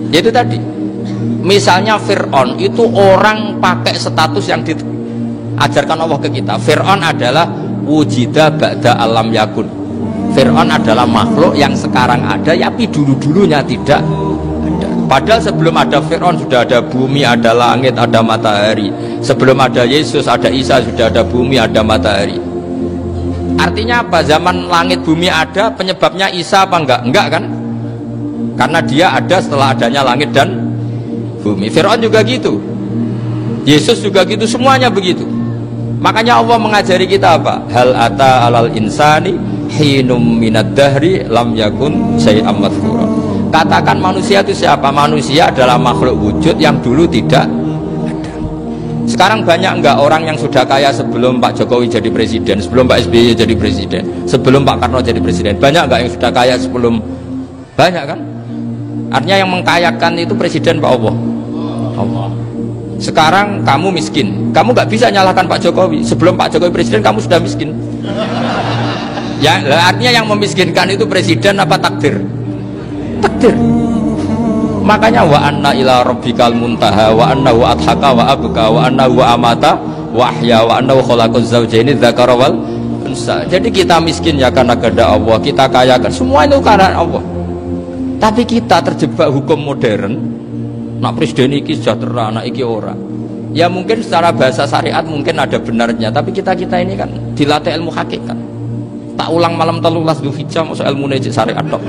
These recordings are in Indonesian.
Itu tadi. Misalnya Fir'aun itu orang pakai status yang diajarkan Allah ke kita. Fir'aun adalah wujida ba'da alam yakun. Fir'aun adalah makhluk yang sekarang ada, tapi dulu-dulunya tidak ada. Padahal sebelum ada Fir'aun sudah ada bumi, ada langit, ada matahari. Sebelum ada Yesus, ada Isa, sudah ada bumi, ada matahari. Artinya apa? Zaman langit bumi ada, penyebabnya Isa apa enggak? Enggak kan? Karena dia ada setelah adanya langit dan bumi. Fir'aun juga gitu, Yesus juga gitu, semuanya begitu. Makanya Allah mengajari kita apa? Hal ata alal insani hinum minad dahri lam yakun syai'am madhkura. Katakan manusia itu siapa? Manusia adalah makhluk wujud yang dulu tidak ada. Sekarang banyak enggak orang yang sudah kaya sebelum Pak Jokowi jadi presiden, sebelum Pak SBY jadi presiden, sebelum Pak Karno jadi presiden? Banyak enggak yang sudah kaya sebelum? Banyak kan? Artinya yang mengkayakan itu presiden Pak Allah. Sekarang kamu miskin, kamu nggak bisa nyalahkan Pak Jokowi. Sebelum Pak Jokowi presiden kamu sudah miskin. Ya, artinya yang memiskinkan itu presiden apa takdir? Takdir. Makanya wa anna ila rabbikal muntaha wa annahu adhaka wa abka wa annahu amata wa ahya wa annahu khalaqaz zawjaini dzakara wal unsa. Jadi kita miskin ya karena kehendak Allah, kita kaya kan semua itu karena Allah. Tapi kita terjebak hukum modern. Nak presiden iki sejahtera, anak iki ora. Ya mungkin secara bahasa syariat mungkin ada benarnya, tapi kita ini kan dilatih ilmu hakikat. Tak ulang malam 13 Dzulhijjah masuk ilmu nejik syariat tok.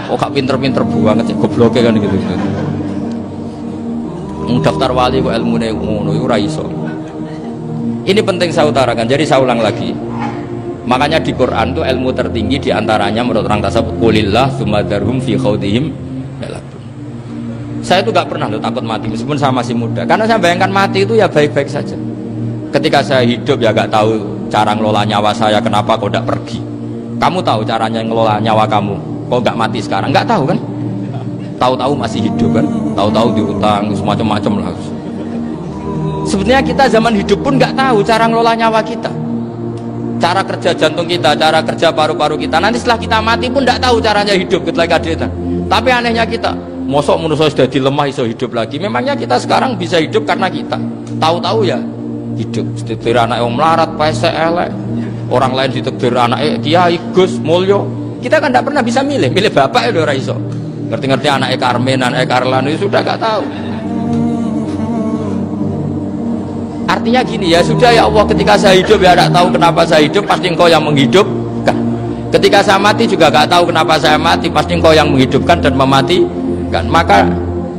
Oh gak pinter-pinter banget ya, gobloke kan gitu. Daftar wali kok ilmune ngono iku ora iso. Ini penting saya utarakan. Jadi saya ulang lagi. Makanya di Quran itu ilmu tertinggi diantaranya menurut orang tasawuf qulillah tsumma dzarhum fi khaudihim. Saya itu gak pernah loh takut mati meskipun saya masih muda, karena saya bayangkan mati itu ya baik-baik saja. Ketika saya hidup ya gak tahu cara ngelola nyawa saya, kenapa kok gak pergi. Kamu tahu caranya ngelola nyawa kamu, kok gak mati sekarang? Gak tahu kan? Tahu-tahu masih hidup kan? Tahu-tahu diutang semacam-macam lah. Sebenarnya kita zaman hidup pun gak tahu cara ngelola nyawa kita, cara kerja jantung kita, cara kerja paru-paru kita. Nanti setelah kita mati pun gak tahu caranya hidup ketika kita. Tapi anehnya kita, mosok manusia sudah dilemah iso hidup lagi. Memangnya kita sekarang bisa hidup karena kita tahu-tahu ya hidup. Ditekdir anak yang melarat, pesek, elek. Orang lain ditekdir anak Kiai, Gus, Mulyo. Kita kan tidak pernah bisa milih bapak ya ora iso. Ngerti-ngerti anak Karmen, anak Karlan itu sudah gak tahu. Artinya gini ya, sudah ya Allah, ketika saya hidup ya tidak tahu kenapa saya hidup, pasti Engkau yang menghidupkan. Ketika saya mati juga gak tahu kenapa saya mati, pasti Engkau yang menghidupkan dan mematikan. Maka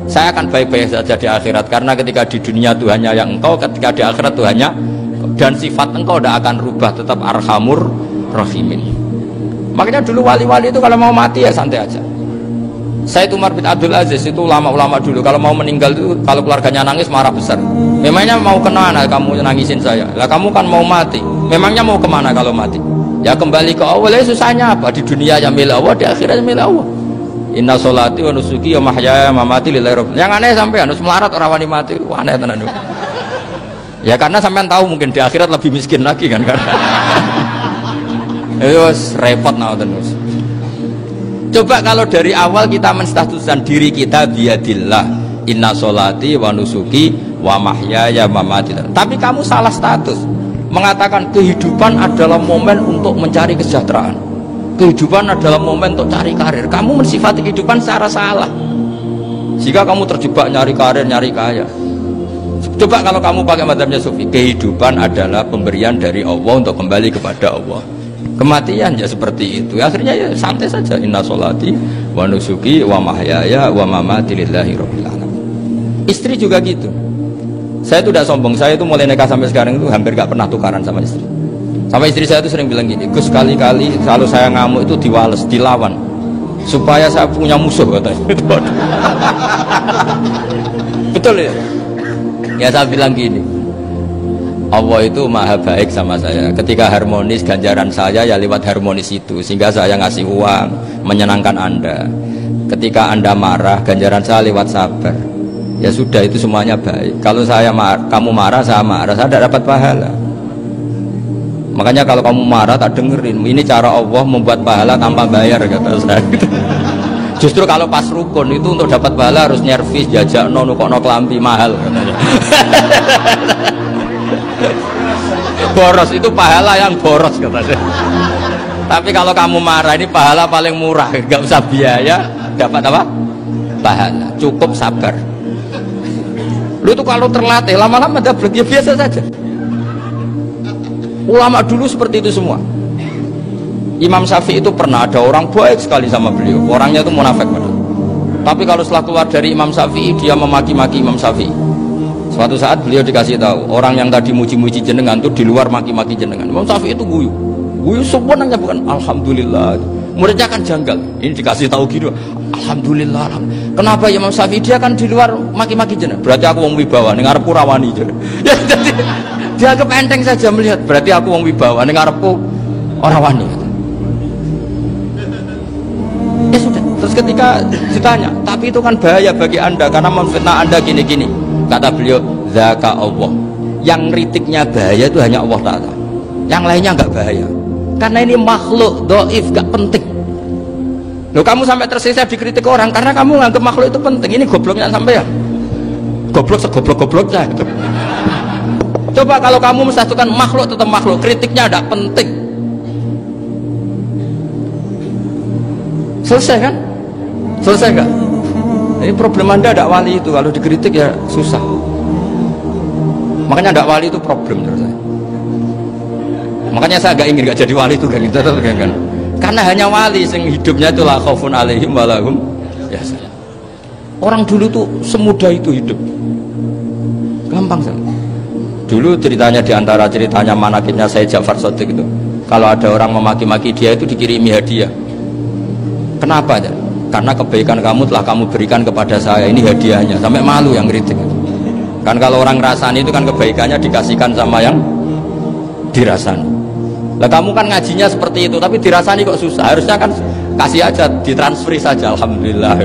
saya akan baik-baik saja di akhirat, karena ketika di dunia Tuhannya yang Engkau, ketika di akhirat Tuhannya, dan sifat Engkau tidak akan rubah, tetap arhamur rahimin. Makanya dulu wali-wali itu kalau mau mati ya santai aja. Saya itu Umar bin Abdul Aziz, itu ulama-ulama dulu kalau mau meninggal itu, kalau keluarganya nangis marah besar. Memangnya mau kemana kamu nangisin saya? Lah kamu kan mau mati, memangnya mau kemana kalau mati? Ya kembali ke Allah. Ya susahnya apa? Di dunia yang milik Allah, di akhirat milik Allah. Inna sholati wa nusuki wa mahyaya wa mamati lillahi rabbil. Yang aneh sampean harus melarat orang wani mati. Wah, aneh tenan. Ya karena sampean tahu mungkin di akhirat lebih miskin lagi kan. Terus repot terus. Coba kalau dari awal kita menstatuskan diri kita biadillah, inna sholati wa nusuki wa mahyaya wa mamati. Tapi kamu salah status. Mengatakan kehidupan adalah momen untuk mencari kesejahteraan. Kehidupan adalah momen untuk cari karir. Kamu mensifati kehidupan secara salah. Jika kamu terjebak nyari karir, nyari kaya. Coba kalau kamu pakai mazhabnya Sufi, kehidupan adalah pemberian dari Allah untuk kembali kepada Allah. Kematian ya seperti itu. Akhirnya ya santai saja. Inna sholati wa nusuki wa mahyaya wa mamati lillahi rabbil alamin. Istri juga gitu. Saya itu tidak sombong. Saya itu mulai nikah sampai sekarang itu hampir gak pernah tukaran sama istri. Sama istri saya itu sering bilang gini, Gus, sekali-kali kalau saya ngamuk itu diwales, dilawan supaya saya punya musuh katanya. Betul ya? Ya saya bilang gini, Allah itu maha baik sama saya. Ketika harmonis, ganjaran saya ya lewat harmonis itu, sehingga saya ngasih uang menyenangkan Anda. Ketika Anda marah, ganjaran saya lewat sabar. Ya sudah, itu semuanya baik. Kalau kamu marah, saya tidak dapat pahala. Makanya kalau kamu marah tak dengerin, ini cara Allah membuat pahala tanpa bayar, kata saya. Justru kalau pas rukun itu untuk dapat pahala harus nyervis, jajak nukokno kelambi mahal. Boros itu pahala yang boros katanya. Tapi kalau kamu marah ini pahala paling murah, nggak usah biaya, dapat apa? Pahala, cukup sabar. Lu itu kalau terlatih lama-lama dapat ya biasa saja. Ulama dulu seperti itu semua. Imam Syafi'i itu pernah ada orang baik sekali sama beliau, orangnya itu munafik padahal. Tapi kalau setelah keluar dari Imam Syafi'i dia memaki-maki Imam Syafi'i. Suatu saat beliau dikasih tahu orang yang tadi muji-muji jenengan itu di luar maki-maki jenengan. Imam Syafi'i itu guyu sebenarnya bukan alhamdulillah. Muridnya kan janggal. Ini dikasih tahu gitu, alhamdulillah. Kenapa ya Imam Syafi'i dia kan di luar maki-maki jenengan? Berarti aku wong wibawa ning ngarepku rawani. Ya jadi dia enteng saja melihat. Berarti aku wong wibawa ning ngarepku ora wani. Ya sudah. Terus ketika ditanya, tapi itu kan bahaya bagi anda karena memfitnah anda gini-gini. Kata beliau, zaka Allah. Yang kritiknya bahaya itu hanya Allah Ta'ala. Yang lainnya enggak bahaya. Karena ini makhluk dhaif, gak penting. Loh kamu sampai tersisa dikritik orang karena kamu nganggap makhluk itu penting. Ini gobloknya sampai ya. Goblok segoblok-gobloknya gitu. Coba kalau kamu mensatukan makhluk tetap makhluk, kritiknya tidak penting. Selesai kan? Selesai enggak? Ini problem anda ada wali itu, kalau dikritik ya susah. Makanya ada wali itu problem terus saya. Makanya saya agak ingin gak jadi wali itu kan, kan? Karena hanya wali yang hidupnya itu la khaufun alaihim walahum ya. Orang dulu tuh semudah itu hidup, gampang saja. Dulu ceritanya diantara ceritanya manakibnya Sayyid Ja'far Shadiq itu, kalau ada orang memaki-maki dia itu dikirimi hadiah. Kenapa ya? Karena kebaikan kamu telah kamu berikan kepada saya, ini hadiahnya. Sampai malu yang kritik. Kan kalau orang rasani itu kan kebaikannya dikasihkan sama yang dirasani. Lah kamu kan ngajinya seperti itu, tapi dirasani kok susah. Harusnya kan kasih aja, ditransferi saja. Alhamdulillah.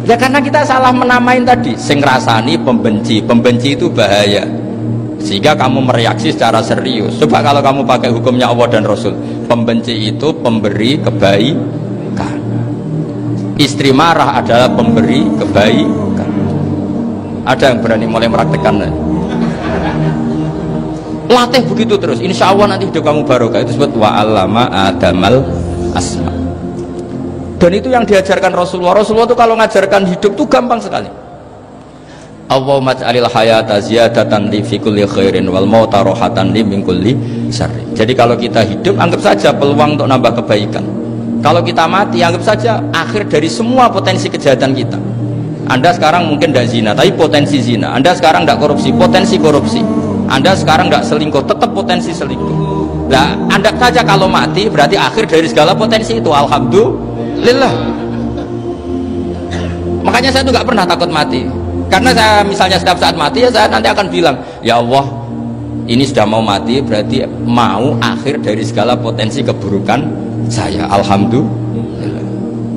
Ya karena kita salah menamain tadi. Sing rasani pembenci, pembenci itu bahaya. Sehingga kamu mereaksi secara serius. Coba kalau kamu pakai hukumnya Allah dan Rasul, pembenci itu pemberi kebaikan, istri marah adalah pemberi kebaikan. Ada yang berani mulai mempraktekkan? Latih begitu terus, insya Allah nanti hidup kamu barokah. Itu disebut wa'allama adamal asma. Dan itu yang diajarkan Rasulullah. Rasulullah itu kalau ngajarkan hidup itu gampang sekali. Allahumma ja'alil hayata ziyadatan li fi kulli khairin wal mauta rohatan li min kulli syarri. Jadi kalau kita hidup anggap saja peluang untuk nambah kebaikan. Kalau kita mati anggap saja akhir dari semua potensi kejahatan kita. Anda sekarang mungkin tidak zina, tapi potensi zina. Anda sekarang tidak korupsi, potensi korupsi. Anda sekarang tidak selingkuh, tetap potensi selingkuh. Nah, Anda saja kalau mati berarti akhir dari segala potensi itu. Alhamdulillah. Makanya saya tuh nggak pernah takut mati. Karena saya misalnya setiap saat mati ya saya nanti akan bilang, ya Allah ini sudah mau mati berarti mau akhir dari segala potensi keburukan saya. Alhamdulillah.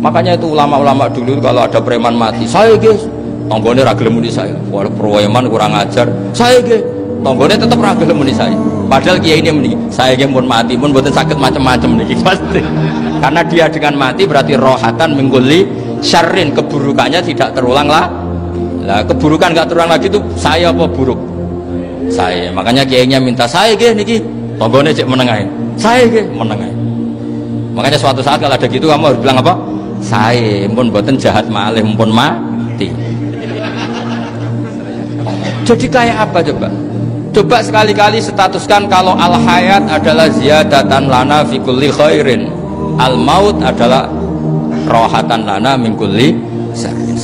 Makanya itu ulama-ulama dulu kalau ada preman mati, saya guys tonggone ragil muni saya, walau preman kurang ajar, saya guys tonggone tetap ragil muni saya. Padahal kiai ini muni saya guys pun mati pun buatan sakit macam-macam nih pasti. Karena dia dengan mati berarti rohatan mengguli syarrin, keburukannya tidak terulang lah. Lah keburukan nggak terulang lagi itu saya apa buruk? Saya. Makanya kiainya minta saya ge niki tonggone cek menengai. Saya ge menengai. Makanya suatu saat kalau ada gitu kamu harus bilang apa? Saya pun buatan jahat malih pun mati. Jadi kayak apa coba? Coba sekali-kali statuskan kalau al hayat adalah ziyadatan lana fi kulli khairin. Al maut adalah rohatan lana min kulli syarrin.